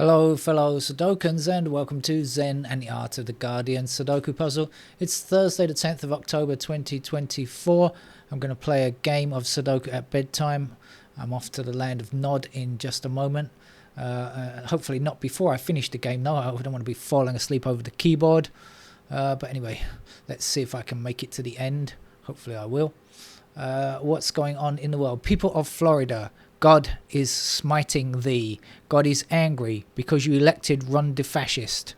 Hello fellow Sudokans and welcome to Zen and the Art of the Guardian Sudoku Puzzle. It's Thursday the 10th of October 2024. I'm going to play a game of Sudoku at bedtime. I'm off to the land of Nod in just a moment. Hopefully not before I finish the game. No, I don't want to be falling asleep over the keyboard. But anyway, let's see if I can make it to the end. Hopefully I will. What's going on in the world? People of Florida, God is smiting thee. God is angry because you elected Ron DeFascist.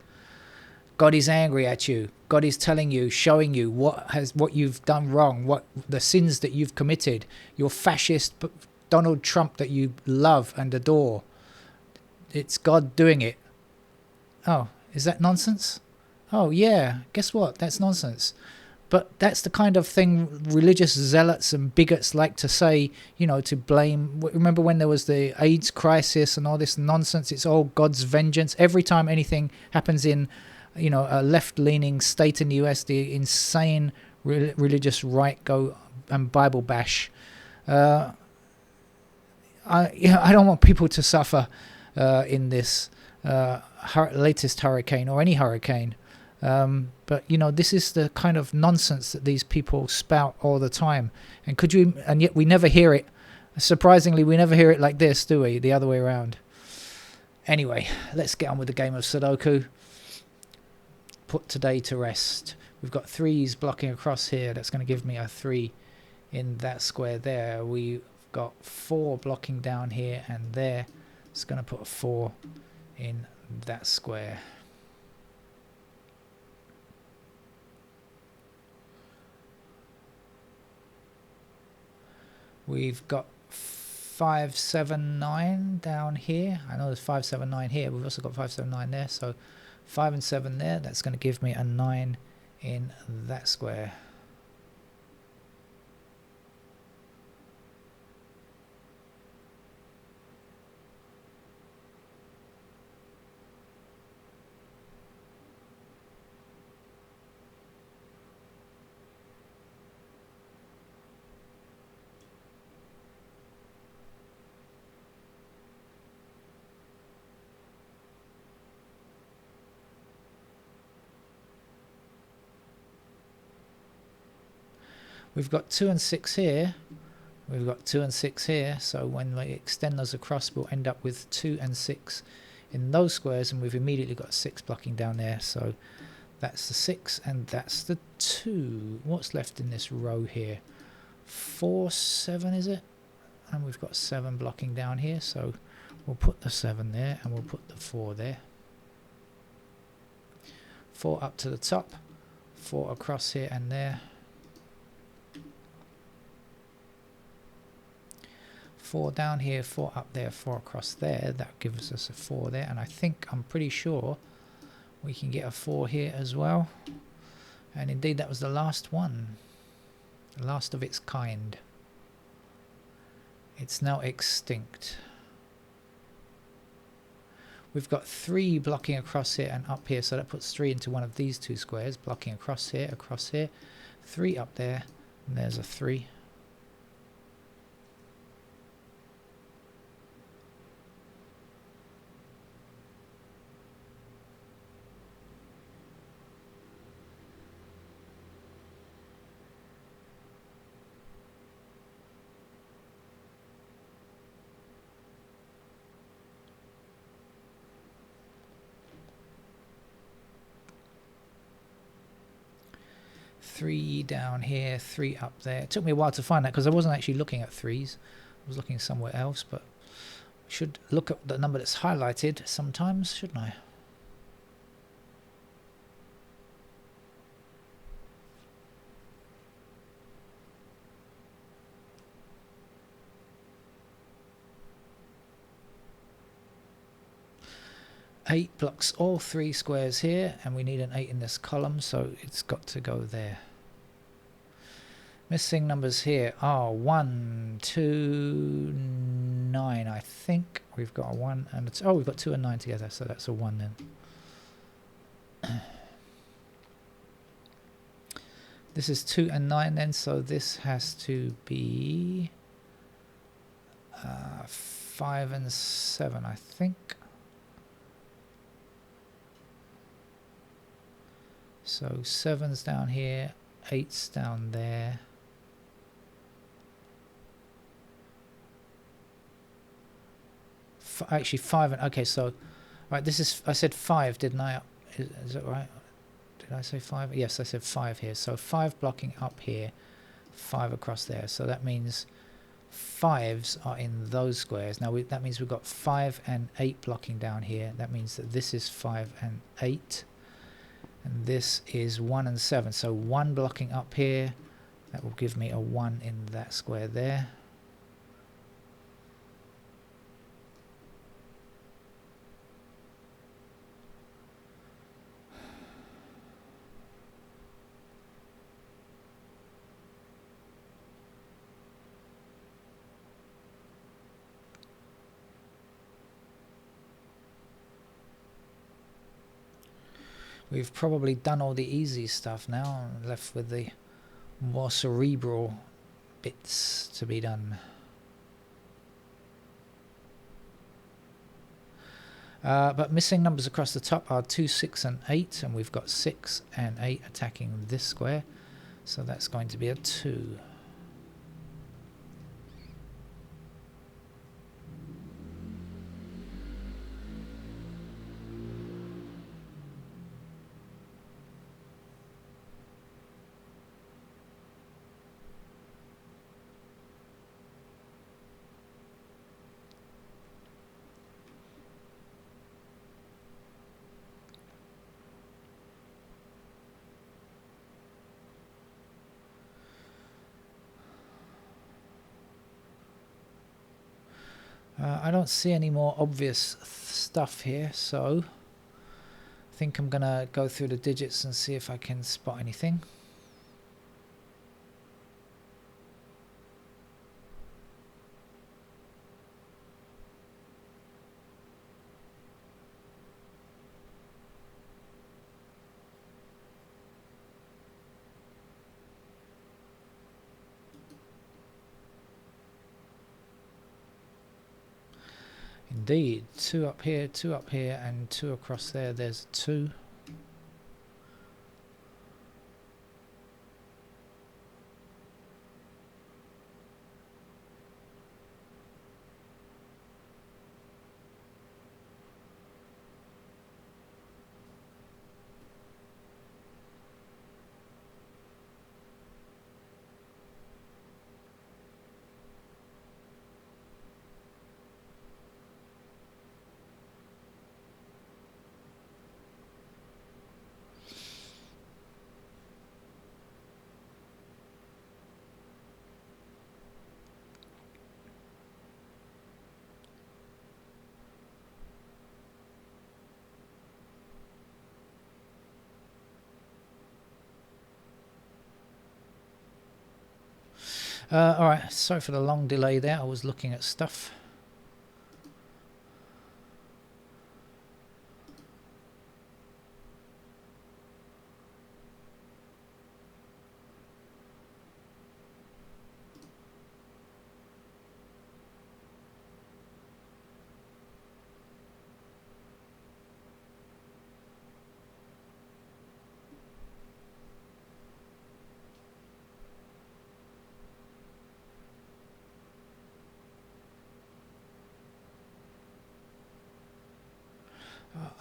God is angry at you. God is telling you, showing you what you've done wrong, what the sins that you've committed. Your fascist Donald Trump that you love and adore. It's God doing it. Oh, is that nonsense? Oh yeah, guess what? That's nonsense. But that's the kind of thing religious zealots and bigots like to say, you know, to blame. Remember when there was the AIDS crisis and all this nonsense? It's all God's vengeance. Every time anything happens in, you know, a left-leaning state in the US, the insane religious right go and Bible bash. I don't want people to suffer in this latest hurricane or any hurricane. But you know, this is the kind of nonsense that these people spout all the time. And yet we never hear it. Surprisingly, we never hear it like this, do we? The other way around. Anyway, let's get on with the game of Sudoku. Put today to rest. We've got threes blocking across here. That's going to give me a 3 in that square there. We've got 4 blocking down here and there. It's going to put a 4 in that square. We've got 5, 7, 9 down here. I know there's 5, 7, 9 here. We've also got 5, 7, 9 there. So 5 and 7 there. That's going to give me a 9 in that square. We've got 2 and 6 here. We've got 2 and 6 here. So when we extend those across, we'll end up with 2 and 6 in those squares. And we've immediately got 6 blocking down there. So that's the 6 and that's the 2. What's left in this row here? 4, 7 is it? And we've got 7 blocking down here. So we'll put the 7 there and we'll put the 4 there. 4 up to the top. 4 across here and there. 4 down here, 4 up there, 4 across there. That gives us a 4 there. And I'm pretty sure we can get a 4 here as well. And indeed, that was the last one. The last of its kind. It's now extinct. We've got 3 blocking across here and up here. So that puts 3 into one of these 2 squares. Blocking across here, 3 up there. And there's a 3. Three down here, 3 up there. It took me a while to find that because I wasn't actually looking at 3s. I was looking somewhere else, but I should look at the number that's highlighted sometimes, shouldn't I? Eight blocks all 3 squares here, and we need an 8 in this column, so it's got to go there. Missing numbers here are 1, 2, 9. I think we've got a 1 and it's, oh, we've got 2 and 9 together, so that's a 1 then. This is 2 and 9 then, so this has to be 5 and 7, I think. So 7's down here, 8's down there. Actually 5 and okay, so right, this is, I said 5, didn't I? Is that right? Did I say 5? Yes, I said 5 here. So 5 blocking up here, 5 across there. So that means 5s are in those squares. Now that means we've got 5 and 8 blocking down here. That means that this is 5 and 8. And this is 1 and 7. So 1 blocking up here. That will give me a 1 in that square there. We've probably done all the easy stuff now. I'm left with the more cerebral bits to be done. But missing numbers across the top are 2, 6 and 8, and we've got 6 and 8 attacking this square, so that's going to be a 2. I don't see any more obvious stuff here, so I think I'm going to go through the digits and see if I can spot anything. Indeed, 2 up here, 2 up here, and 2 across there. There's 2. Alright, sorry for the long delay there. I was looking at stuff.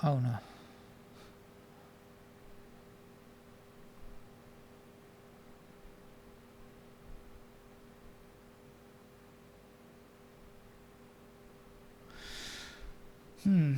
Oh no. Hmm.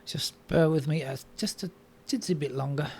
Just bear with me just a tidsy bit longer.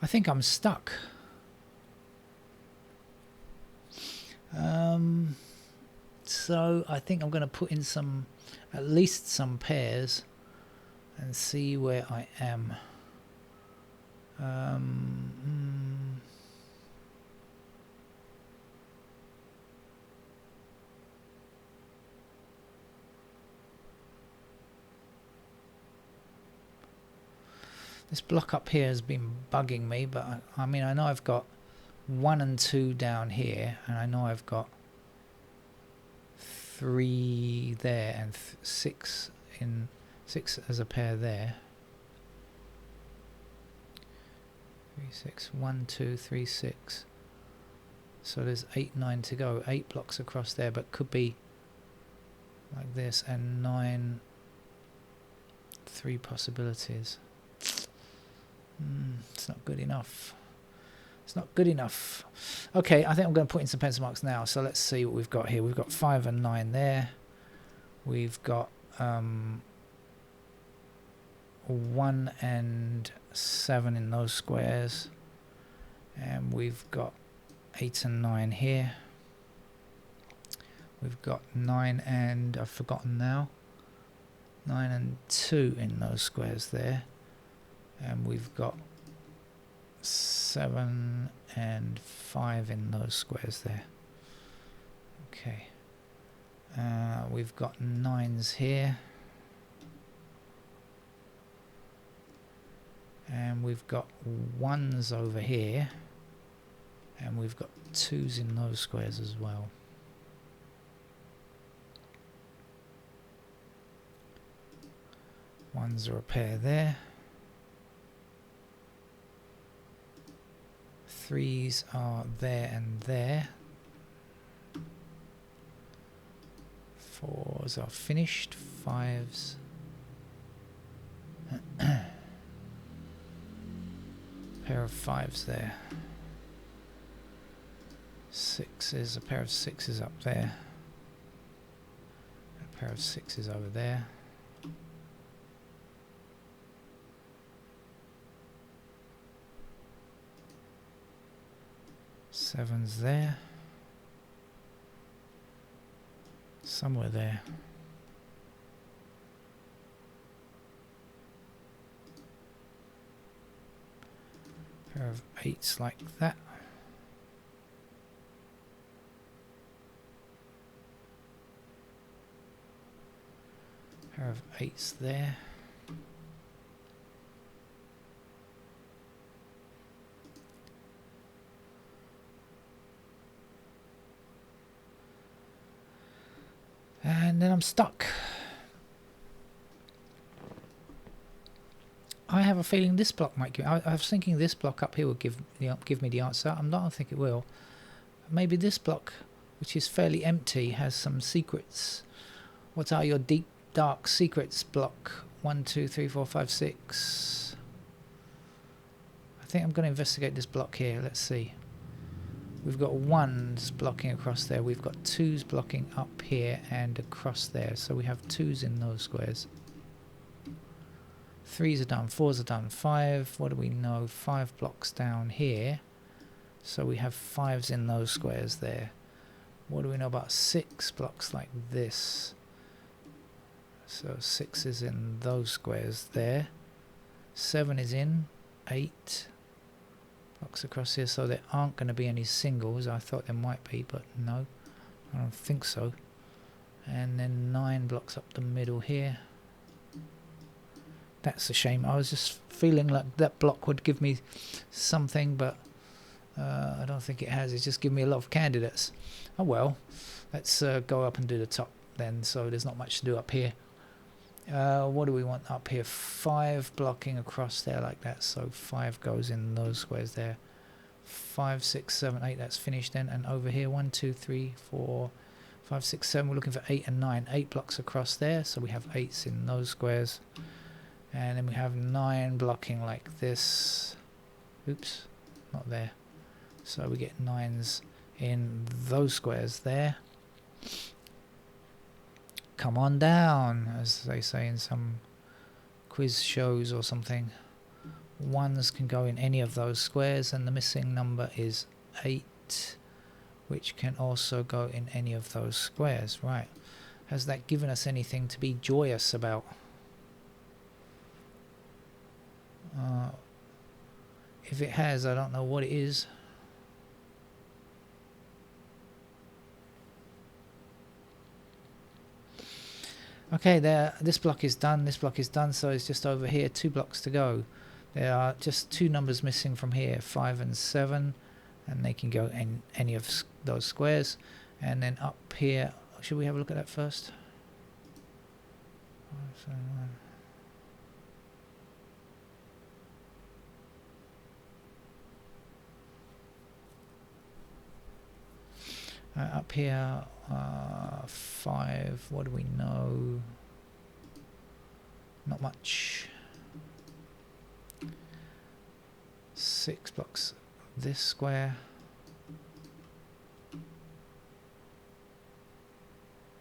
I think I'm stuck. So I think I'm going to put in at least some pairs and see where I am. This block up here has been bugging me, but I mean, I know I've got 1 and 2 down here, and I know I've got 3 there and 6 as a pair there. 3, 6, 1, 2, 3, 6. So there's 8, 9 to go. 8 blocks across there, but could be like this, and 9. 3 possibilities. It's not good enough. It's not good enough. Okay, I think I'm going to put in some pencil marks now. So let's see what we've got here. We've got 5 and 9 there. We've got 1 and 7 in those squares. And we've got 8 and 9 here. We've got 9 and, I've forgotten now, 9 and 2 in those squares there. And we've got 7 and 5 in those squares there. Okay. We've got 9s here. And we've got 1s over here. And we've got 2s in those squares as well. Ones are a pair there. 3s are there and there. 4s are finished. 5s. Pair of 5s there. 6s, a pair of 6s up there. A pair of 6s over there. Sevens there. Somewhere there. Pair of 8s like that. Pair of 8s there. And then I'm stuck. I have a feeling this block might give. I was thinking this block up here would give me the answer. I don't think it will. Maybe this block, which is fairly empty, has some secrets. What are your deep, dark secrets? Block 1, 2, 3, 4, 5, 6. I think I'm going to investigate this block here. Let's see. We've got 1s blocking across there. We've got 2s blocking up here and across there. So we have 2s in those squares. 3s are done. 4s are done. 5. What do we know? 5 blocks down here. So we have 5s in those squares there. What do we know about 6 blocks like this? So 6 is in those squares there. 7 is in. 8 blocks across here, so there aren't going to be any singles. I thought there might be, but no, I don't think so. And then 9 blocks up the middle here. That's a shame. I was just feeling like that block would give me something, but I don't think it has. It's just given me a lot of candidates. Oh well, let's go up and do the top then, so there's not much to do up here. What do we want up here? 5 blocking across there like that, so 5 goes in those squares there. 5, 6, 7, 8, that's finished then. And over here, 1, 2, 3, 4, 5, 6, 7, we're looking for 8 and 9. 8 blocks across there, so we have 8s in those squares. And then we have 9 blocking like this. Oops, not there. So we get 9s in those squares there. Come on down, as they say in some quiz shows or something. 1s can go in any of those squares, and the missing number is 8, which can also go in any of those squares. Right. Has that given us anything to be joyous about? If it has, I don't know what it is. Okay, there. This block is done. This block is done. So it's just over here. 2 blocks to go. There are just 2 numbers missing from here, 5 and 7, and they can go in any of those squares. And then up here, should we have a look at that first? 5, 7, 1. Up here, 5, what do we know? Not much. 6 blocks this square.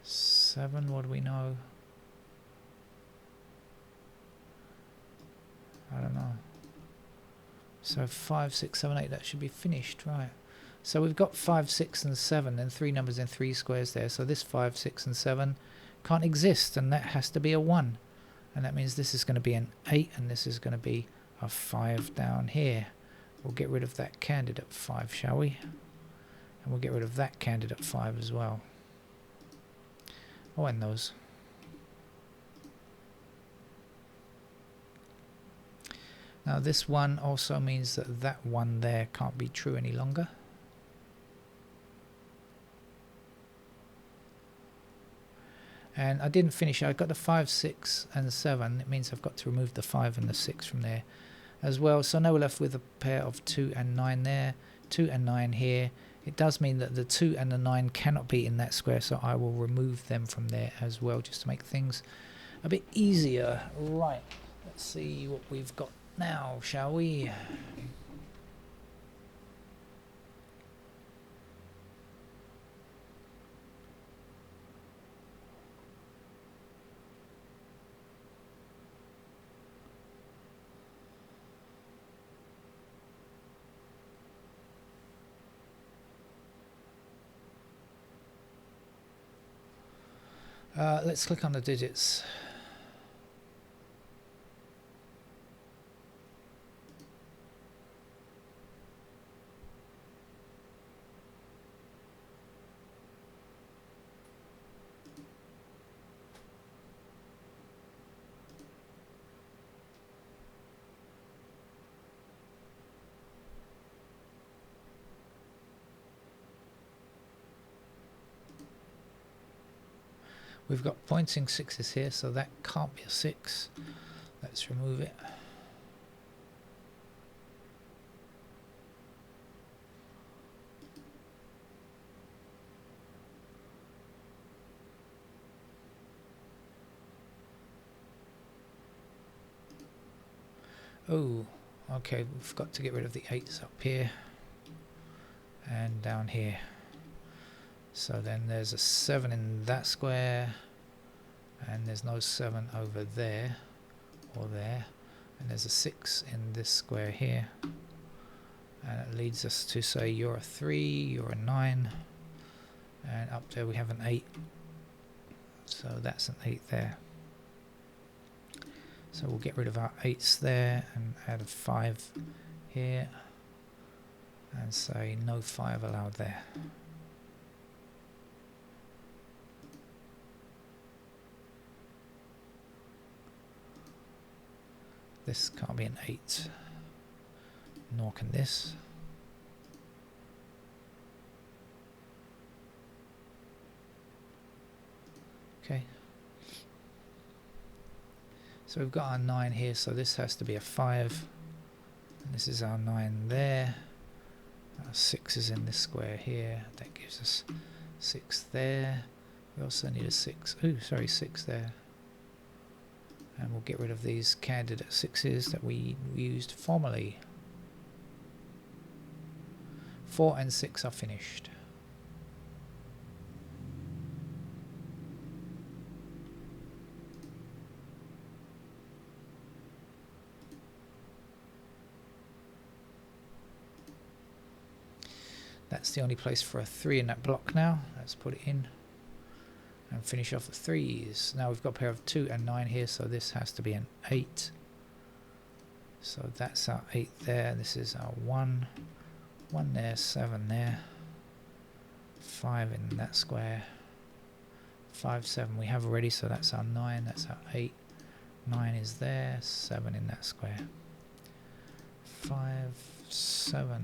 7, what do we know? I don't know. So 5, 6, 7, 8, that should be finished, right? So we've got 5, 6 and 7 and 3 numbers in 3 squares there. So this 5, 6 and 7 can't exist, and that has to be a 1. And that means this is going to be an 8 and this is going to be a 5 down here. We'll get rid of that candidate 5, shall we? And we'll get rid of that candidate 5 as well. Oh, and those. Now this 1 also means that that 1 there can't be true any longer. And I didn't finish. I got the 5, 6 and 7. It means I've got to remove the 5 and the 6 from there as well. So now we're left with a pair of 2 and 9 there, 2 and 9 here. It does mean that the 2 and the 9 cannot be in that square, so I will remove them from there as well, just to make things a bit easier. Right, let's see what we've got now, shall we? Let's click on the digits. We've got pointing 6s here, so that can't be a 6. Let's remove it. Oh, okay, we've got to get rid of the 8s up here and down here. So then there's a 7 in that square, and there's no 7 over there or there, and there's a 6 in this square here, and it leads us to say you're a 3, you're a 9, and up there we have an 8, so that's an 8 there. So we'll get rid of our 8s there and add a 5 here and say no 5 allowed there. This can't be an 8. Nor can this. Okay. So we've got our 9 here, so this has to be a 5. And this is our 9 there. Our 6 is in this square here. That gives us 6 there. We also need a 6. Ooh, sorry, 6 there. And we'll get rid of these candidate 6s that we used formerly. 4 and 6 are finished. That's the only place for a 3 in that block now. Let's put it in and finish off the 3s. Now we've got a pair of 2 and 9 here, so this has to be an 8. So that's our 8 there. This is our 1. 1 there, 7 there. 5 in that square. 5, 7 we have already, so that's our 9. That's our 8. 9 is there. 7 in that square. 5, 7.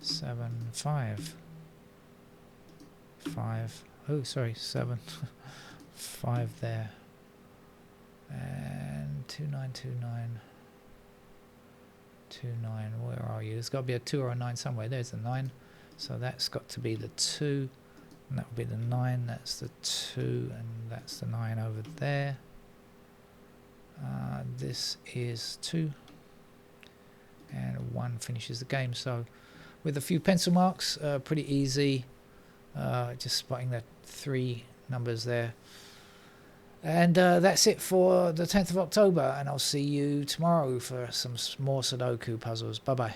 7, 5. 5. Oh, sorry, 7. 5 there. And 2, 9, 2, 9. 2, 9. Where are you? There's got to be a 2 or a 9 somewhere. There's the 9. So that's got to be the 2. And that will be the 9. That's the 2. And that's the 9 over there. This is 2. And 1 finishes the game. So with a few pencil marks, pretty easy. Just spotting the 3 numbers there. And that's it for the 10th of October, and I'll see you tomorrow for some more Sudoku puzzles. Bye bye.